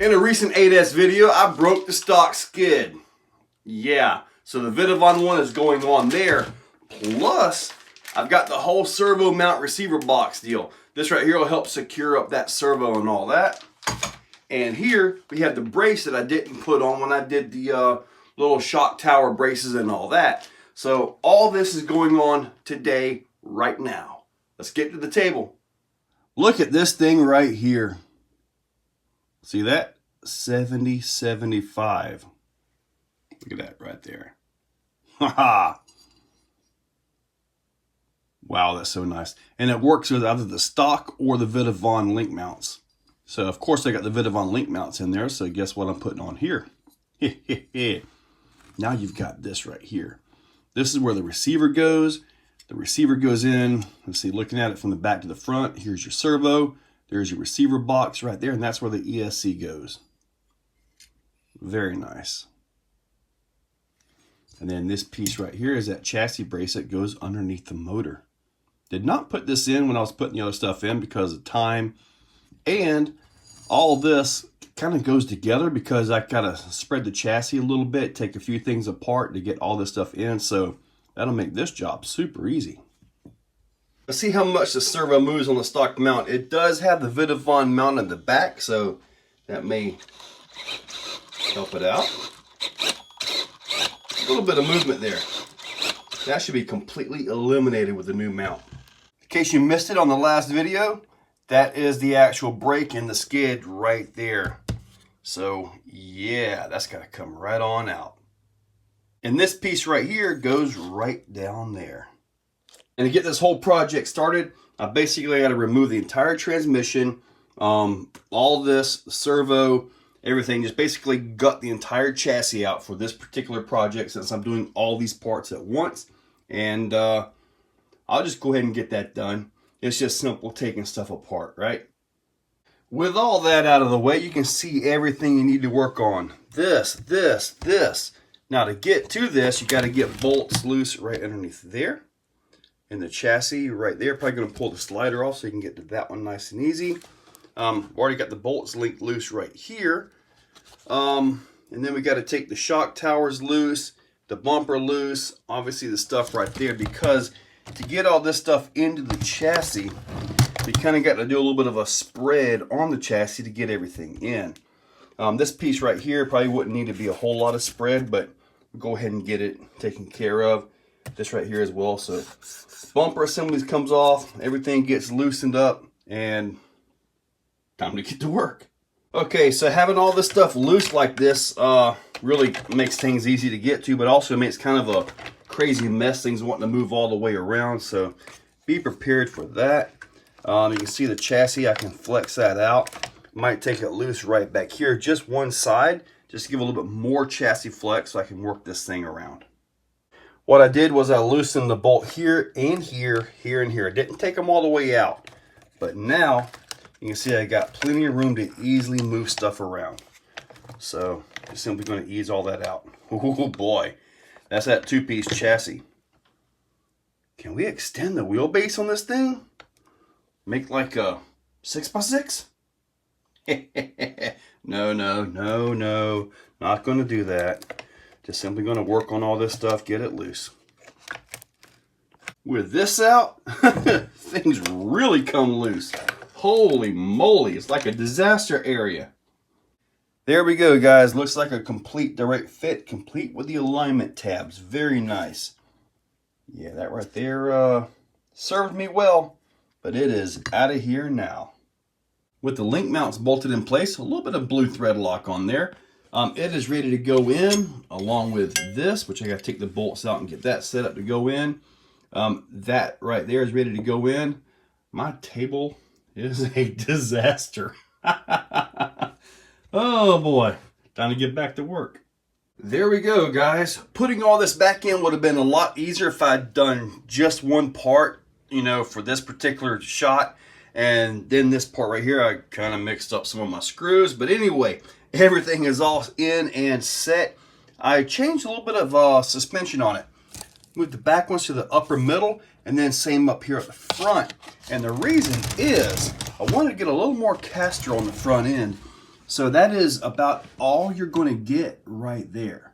In a recent 8S video, I broke the stock skid. Yeah, so the Vitavon one is going on there. Plus, I've got the whole servo mount receiver box deal. This right here will help secure up that servo and all that. And here we have the brace that I didn't put on when I did the little shock tower braces and all that. So all this is going on today, right now. Let's get to the table. Look at this thing right here. See that? 7075. Look at that right there. Haha. Wow, that's so nice. And it works with either the stock or the Vitavon link mounts. So of course I got the Vitavon link mounts in there, so guess what I'm putting on here? Now you've got this right here. This is where the receiver goes. The receiver goes in. Let's see, looking at it from the back to the front, here's your servo. There's your receiver box right there, and that's where the ESC goes. Very nice. And then this piece right here is that chassis brace that goes underneath the motor. Did not put this in when I was putting the other stuff in because of time. And all this kind of goes together because I gotta spread the chassis a little bit, take a few things apart to get all this stuff in. So that'll make this job super easy. Let's see how much the servo moves on the stock mount. It does have the Vitavon mount in the back, so that may help it out. A little bit of movement there. That should be completely eliminated with the new mount. In case you missed it on the last video, that is the actual brake and the skid right there. So yeah, that's got to come right on out. And this piece right here goes right down there. And to get this whole project started, I basically got to remove the entire transmission, all this, the servo, everything, just basically gut the entire chassis out for this particular project since I'm doing all these parts at once. And I'll just go ahead and get that done. It's just simple taking stuff apart, right? With all that out of the way, you can see everything you need to work on. This. Now to get to this, you got to get bolts loose right underneath there. And the chassis right there. Probably going to pull the slider off so you can get to that one nice and easy. Already got the bolts linked loose right here. And then we got to take the shock towers loose, the bumper loose, obviously the stuff right there, because to get all this stuff into the chassis, we kind of got to do a little bit of a spread on the chassis to get everything in. This piece right here probably wouldn't need to be a whole lot of spread, but we'll go ahead and get it taken care of. This right here as well. So bumper assemblies comes off, everything gets loosened up, and time to get to work. Okay, so having all this stuff loose like this really makes things easy to get to, but also makes kind of a crazy mess, things wanting to move all the way around, so be prepared for that. You can see the chassis, I can flex that out. Might take it loose right back here, just one side, just to give a little bit more chassis flex so I can work this thing around. What I did was I loosened the bolt here and here, here and here. I didn't take them all the way out, but now you can see I got plenty of room to easily move stuff around. So just simply going to ease all that out. Oh boy, that's that two-piece chassis. Can we extend the wheelbase on this thing? Make like a 6x6? No, not going to do that. Just simply going to work on all this stuff, get it loose. With this out, things really come loose. Holy moly, it's like a disaster area. There we go, guys. Looks like a complete direct fit, complete with the alignment tabs. Very nice. Yeah, that right there served me well, but it is out of here now. With the link mounts bolted in place, a little bit of blue thread lock on there. It is ready to go in along with this, which I got to take the bolts out and get that set up to go in. That right there is ready to go in. My table is a disaster. Oh boy, time to get back to work. There we go, guys. Putting all this back in would have been a lot easier if I'd done just one part, you know, for this particular shot. And then this part right here, I kind of mixed up some of my screws. But anyway, everything is all in and set. I changed a little bit of suspension on it. Moved the back ones to the upper middle, and then same up here at the front. And the reason is I wanted to get a little more caster on the front end. So that is about all you're going to get right there.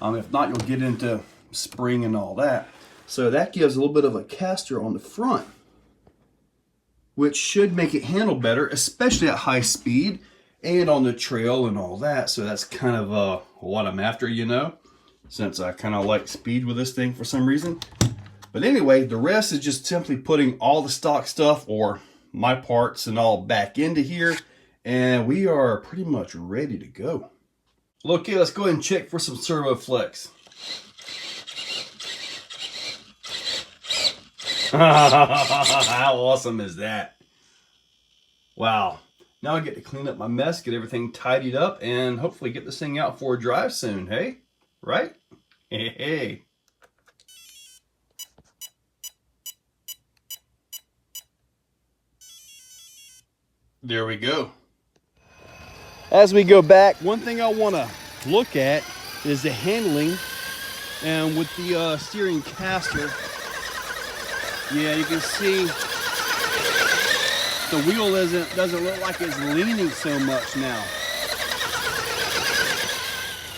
If not, you'll get into spring and all that. So that gives a little bit of a caster on the front, which should make it handle better, especially at high speed and on the trail and all that. So that's kind of what I'm after, you know, since I kind of like speed with this thing for some reason. But anyway, the rest is just simply putting all the stock stuff or my parts and all back into here, and we are pretty much ready to go. Well, okay, let's go ahead and check for some servo flex. How awesome is that? Wow. Now I get to clean up my mess, get everything tidied up, and hopefully get this thing out for a drive soon, hey? Right? Hey. There we go. As we go back, one thing I want to look at is the handling, and with the steering caster, yeah, you can see the wheel doesn't look like it's leaning so much now.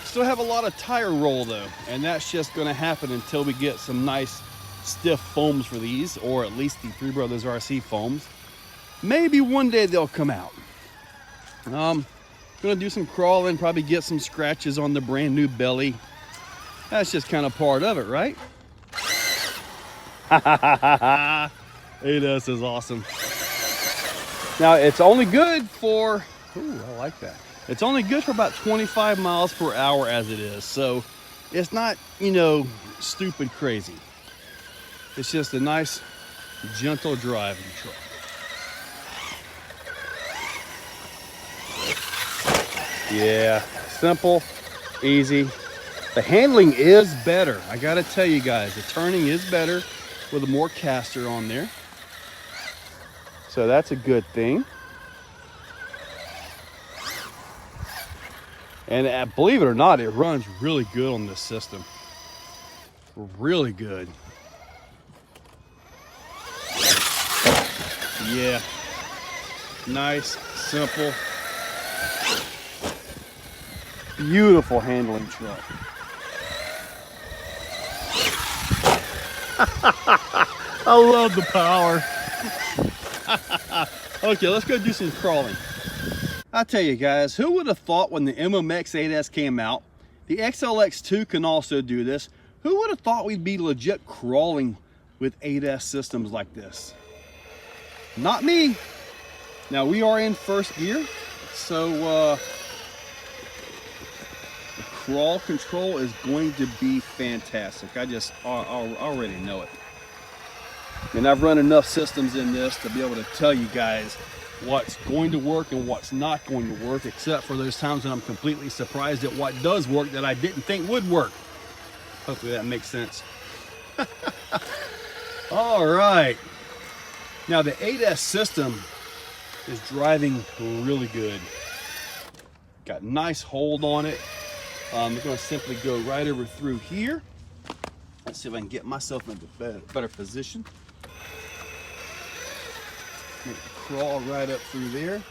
Still have a lot of tire roll though, and that's just going to happen until we get some nice stiff foams for these, or at least the Three Brothers RC foams. Maybe one day they'll come out. Gonna do some crawling, probably get some scratches on the brand new belly. That's just kind of part of it, right? 8S is awesome. Now it's only good for, ooh, I like that. It's only good for about 25 miles per hour as it is. So it's not, you know, stupid crazy. It's just a nice, gentle driving truck. Yeah, simple, easy. The handling is better. I gotta tell you guys, the turning is better with a more caster on there. So that's a good thing. And believe it or not, it runs really good on this system. Really good. Yeah, nice, simple. Beautiful handling truck. I love the power. Okay, let's go do some crawling. I tell you guys, who would have thought when the MMX 8S came out, the XLX2 can also do this. Who would have thought we'd be legit crawling with 8S systems like this? Not me. Now we are in first gear, so crawl control is going to be fantastic. I already know it. And I've run enough systems in this to be able to tell you guys what's going to work and what's not going to work, except for those times when I'm completely surprised at what does work that I didn't think would work. Hopefully that makes sense. All right. Now the 8S system is driving really good. Got nice hold on it. I'm going to simply go right over through here. Let's see if I can get myself into better position. Crawl right up through there.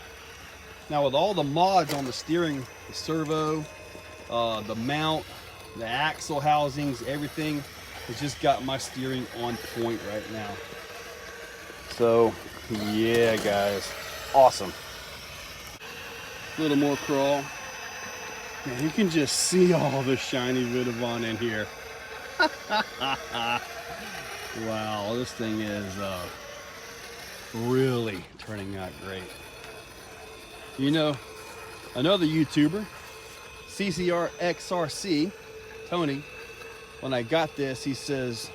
Now with all the mods on the steering, the servo, the mount, the axle housings, everything has just got my steering on point right now. So yeah guys, awesome. A little more crawl. Man, you can just see all the shiny Vitavon in here. Wow, this thing is really turning out great. You know, another YouTuber, CCRXRC, Tony, when I got this, he says,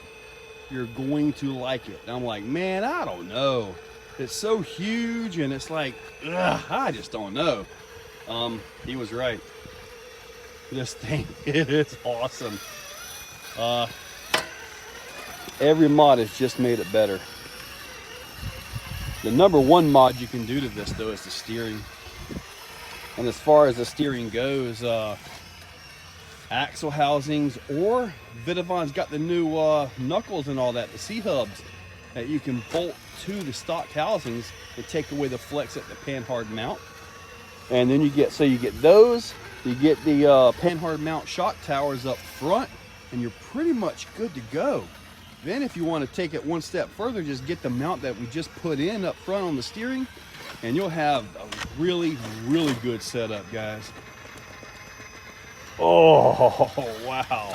"You're going to like it." And I'm like, man, I don't know. It's so huge and it's like, ugh, I just don't know. He was right. This thing, it is awesome. Every mod has just made it better. The number one mod you can do to this though is the steering. And as far as the steering goes, axle housings, or Vitavon's got the new knuckles and all that, the C-hubs that you can bolt to the stock housings and take away the flex at the panhard mount. And then you get those, you get the Panhard mount shock towers up front, and you're pretty much good to go. Then if you want to take it one step further, just get the mount that we just put in up front on the steering, and you'll have a really, really good setup, guys. Oh, wow.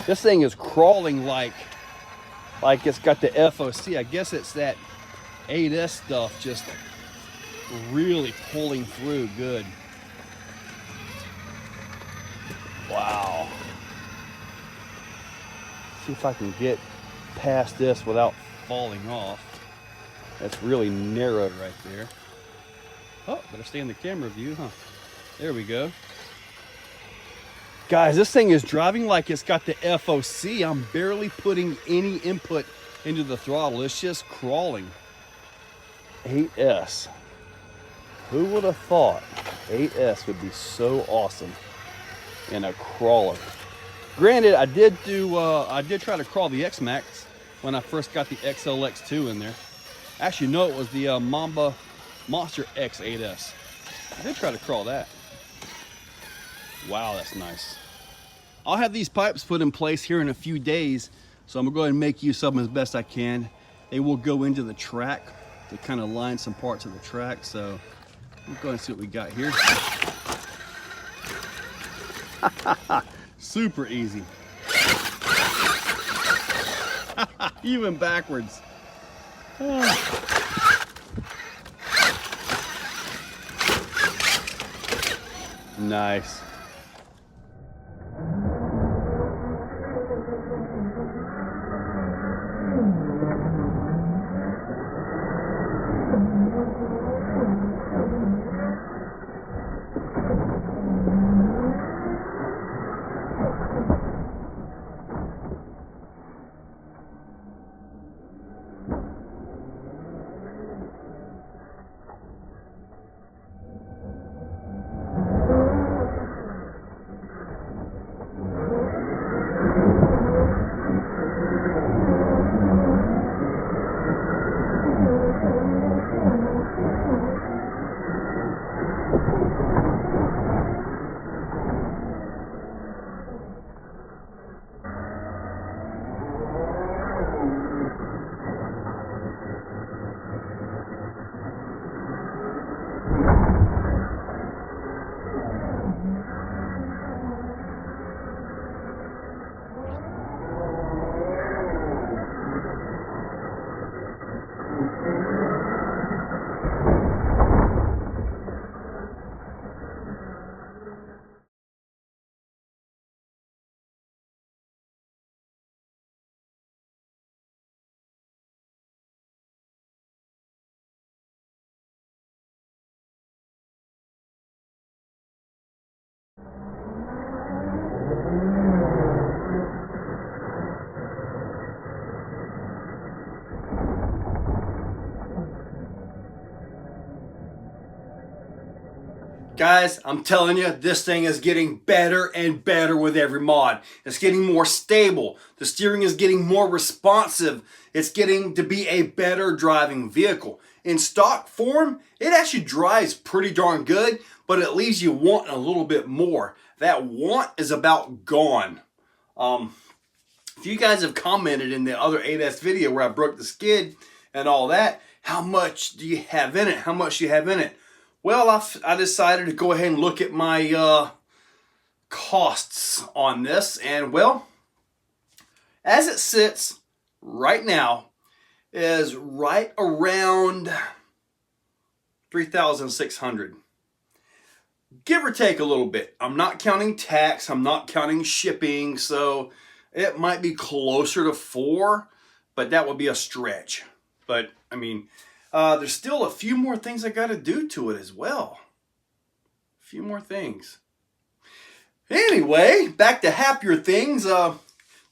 This thing is crawling like it's got the FOC. I guess it's that 8S stuff just really pulling through good. Wow. See if I can get past this without falling off. That's really narrow right there. Oh, better stay in the camera view, huh? There we go. Guys, this thing is driving like it's got the FOC. I'm barely putting any input into the throttle. It's just crawling. 8S. Who would have thought 8S would be so awesome in a crawler? Granted, I did try to crawl the X-Max when I first got the XLX2 in there. Actually, no, it was the Mamba Monster X 8S. I did try to crawl that. Wow, that's nice. I'll have these pipes put in place here in a few days, so I'm gonna go ahead and make use of them as best I can. They will go into the track to kind of line some parts of the track, so we'll go ahead and see what we got here. Super easy. Even backwards. Nice. Guys, I'm telling you, this thing is getting better and better with every mod. It's getting more stable. The steering is getting more responsive. It's getting to be a better driving vehicle. In stock form, it actually drives pretty darn good, but it leaves you wanting a little bit more. That want is about gone. If you guys have commented in the other 8S video where I broke the skid and all that, how much do you have in it? How much do you have in it? Well, I decided to go ahead and look at my costs on this, and well, as it sits right now is right around $3,600, give or take a little bit. I'm not counting tax, I'm not counting shipping, so it might be closer to $4,000, but that would be a stretch. But I mean, there's still a few more things I got to do to it as well. A few more things. Anyway, back to happier things. The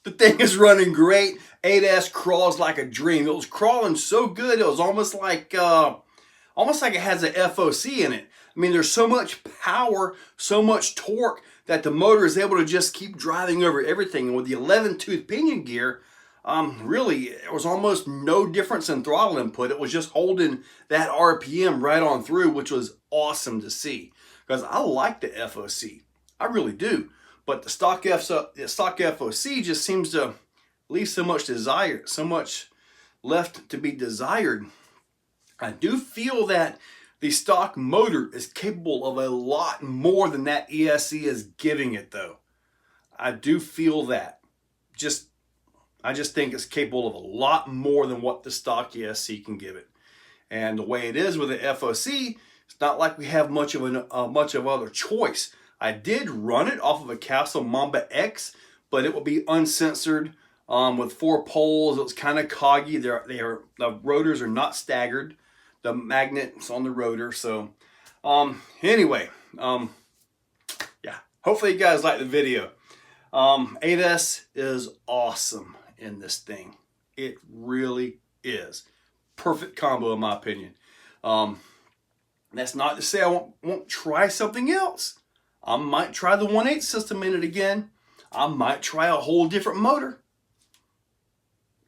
thing is running great. 8S crawls like a dream. It was crawling so good, it was almost like it has a FOC in it. I mean, there's so much power, so much torque that the motor is able to just keep driving over everything. And with the 11-tooth pinion gear, really, there was almost no difference in throttle input. It was just holding that RPM right on through, which was awesome to see. Because I like the FOC, I really do. But the stock FOC just seems to leave so much left to be desired. I do feel that the stock motor is capable of a lot more than that ESC is giving it, though. I do feel that. I just think it's capable of a lot more than what the stock ESC can give it. And the way it is with the FOC, it's not like we have much of other choice. I did run it off of a Castle Mamba X, but it would be uncensored with 4 poles. It was kind of coggy. The rotors are not staggered. The magnet's on the rotor. So anyway, yeah, hopefully you guys like the video. 8S is awesome in this thing. It really is. Perfect combo in my opinion. That's not to say I won't try something else. I might try the 1/8 system in it again. I might try a whole different motor.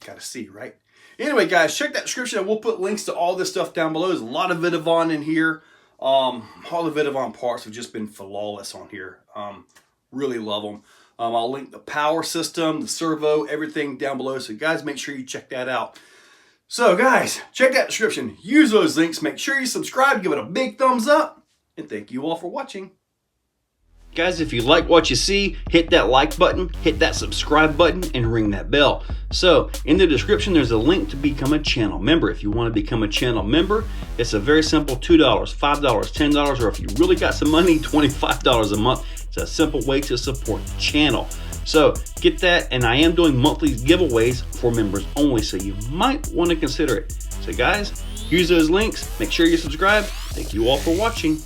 Gotta see, right? Anyway, guys, check that description. We'll put links to all this stuff down below. There's a lot of Vitavon in here. All the Vitavon parts have just been flawless on here. Really love them. I'll link the power system, the servo, everything down below. So guys, make sure you check that out. So guys, check that description. Use those links. Make sure you subscribe. Give it a big thumbs up. And thank you all for watching. Guys, if you like what you see, hit that like button, hit that subscribe button, and ring that bell. So in the description, there's a link to become a channel member. If you want to become a channel member, it's a very simple $2, $5, $10, or if you really got some money, $25 a month. It's a simple way to support the channel. So get that, and I am doing monthly giveaways for members only, so you might want to consider it. So guys, use those links, make sure you subscribe. Thank you all for watching.